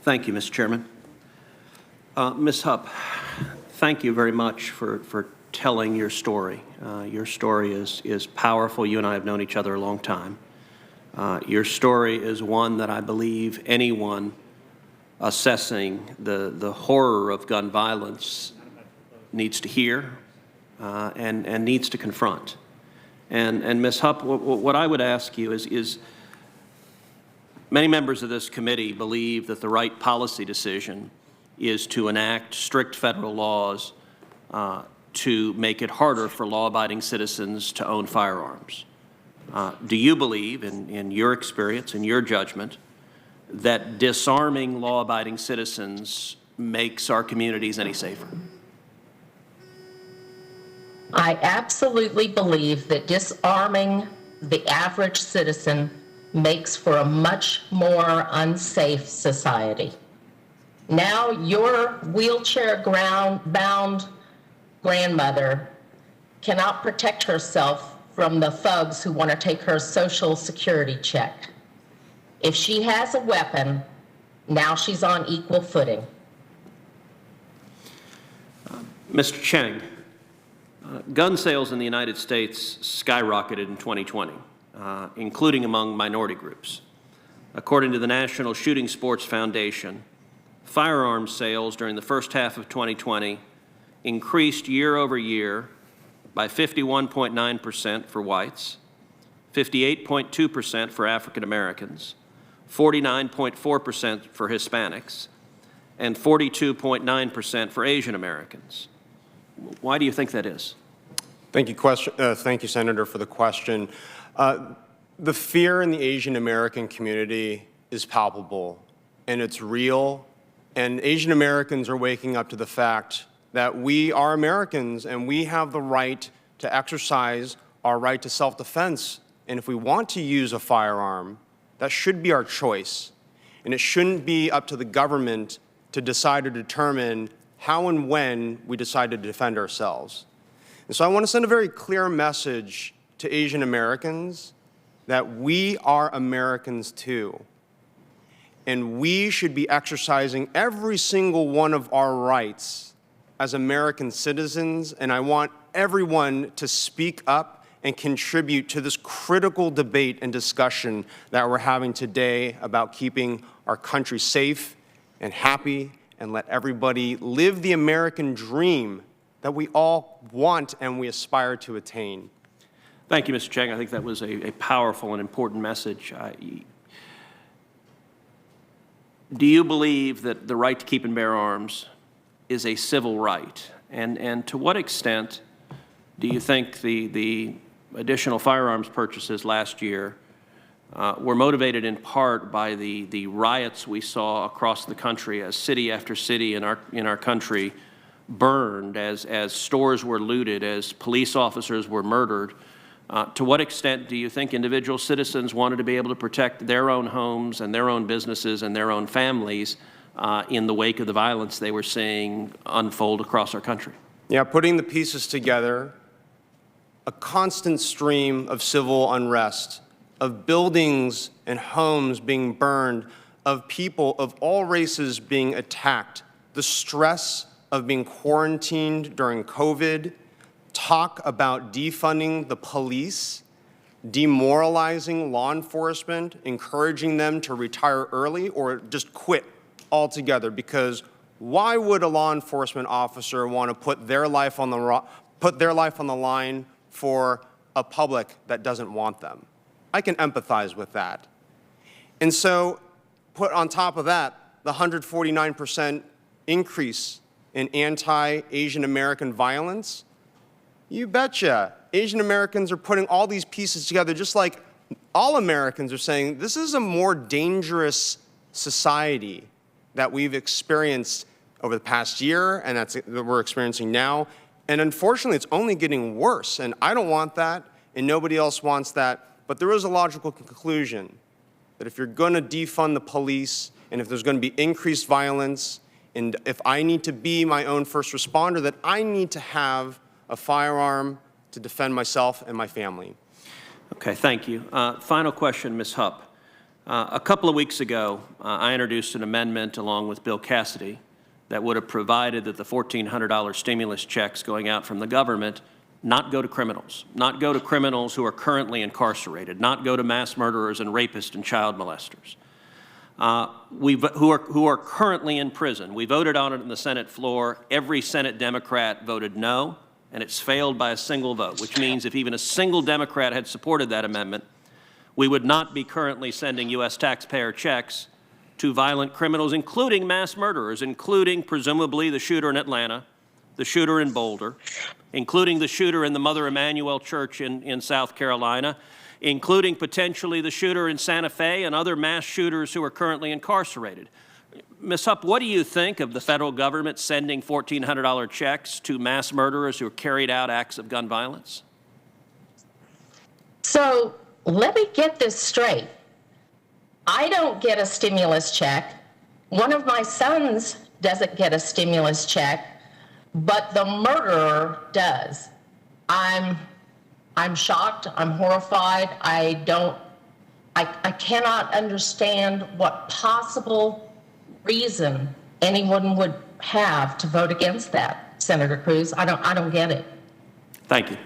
Thank you, Mr. Chairman. Ms. Hupp, thank you very much for telling your story. Your story is powerful. You and I have known each other a long time. Your story is one that I believe anyone assessing the horror of gun violence needs to hear and needs to confront. And Ms. Hupp, what I would ask you is many members of this committee believe that the right policy decision is to enact strict federal laws to make it harder for law-abiding citizens to own firearms. Do you believe, in your experience, in your judgment, that disarming law-abiding citizens makes our communities any safer? I absolutely believe that disarming the average citizen makes for a much more unsafe society. Now your wheelchair-bound grandmother cannot protect herself from the thugs who want to take her Social Security check. If she has a weapon, now she's on equal footing. Mr. Cheng, gun sales in the United States skyrocketed in 2020, including among minority groups. According to the National Shooting Sports Foundation, firearms sales during the first half of 2020 increased year over year by 51.9% for whites, 58.2% for African Americans, 49.4% for Hispanics, and 42.9% for Asian Americans. Why do you think that is? Thank you, Senator, for the question. The fear in the Asian American community is palpable, and it's real, and Asian Americans are waking up to the fact that we are Americans and we have the right to exercise our right to self-defense. And if we want to use a firearm, that should be our choice. And it shouldn't be up to the government to decide or determine how and when we decide to defend ourselves. And so I want to send a very clear message to Asian Americans that we are Americans too. And we should be exercising every single one of our rights as American citizens. And I want everyone to speak up and contribute to this critical debate and discussion that we're having today about keeping our country safe and happy, and let everybody live the American dream that we all want and we aspire to attain. Thank you, Mr. Cheng. I think that was a powerful and important message. Do you believe that the right to keep and bear arms is a civil right? And to what extent do you think the additional firearms purchases last year were motivated in part by the riots we saw across the country as city after city in our country burned, as stores were looted, as police officers were murdered? To what extent do you think individual citizens wanted to be able to protect their own homes and their own businesses and their own families in the wake of the violence they were seeing unfold across our country? Yeah, putting the pieces together, a constant stream of civil unrest, of buildings and homes being burned, of people of all races being attacked, the stress of being quarantined during COVID, talk about defunding the police, demoralizing law enforcement, encouraging them to retire early or just quit altogether, because why would a law enforcement officer want to put their life on the line for a public that doesn't want them? I can empathize with that. And so put on top of that the 149% increase in anti-Asian American violence. You betcha. Asian Americans are putting all these pieces together, just like all Americans are saying, this is a more dangerous society that we've experienced over the past year, and that we're experiencing now. And unfortunately, it's only getting worse. And I don't want that, and nobody else wants that. But there is a logical conclusion that if you're going to defund the police, and if there's going to be increased violence, and if I need to be my own first responder, that I need to have a firearm to defend myself and my family. Okay, thank you. Final question, Ms. Hupp. A couple of weeks ago, I introduced an amendment along with Bill Cassidy that would have provided that the $1,400 stimulus checks going out from the government not go to criminals, not go to criminals who are currently incarcerated, not go to mass murderers and rapists and child molesters, who are currently in prison. We voted on it in the Senate floor. Every Senate Democrat voted no, and it's failed by a single vote, which means if even a single Democrat had supported that amendment, we would not be currently sending U.S. taxpayer checks to violent criminals, including mass murderers, including presumably the shooter in Atlanta, the shooter in Boulder, including the shooter in the Mother Emanuel Church in South Carolina, including potentially the shooter in Santa Fe and other mass shooters who are currently incarcerated. Ms. Hupp, what do you think of the federal government sending $1,400 checks to mass murderers who have carried out acts of gun violence? So let me get this straight. I don't get a stimulus check. One of my sons doesn't get a stimulus check, but the murderer does. I'm shocked. I'm horrified. I cannot understand what possible reason anyone would have to vote against that, Senator Cruz. I don't get it. Thank you.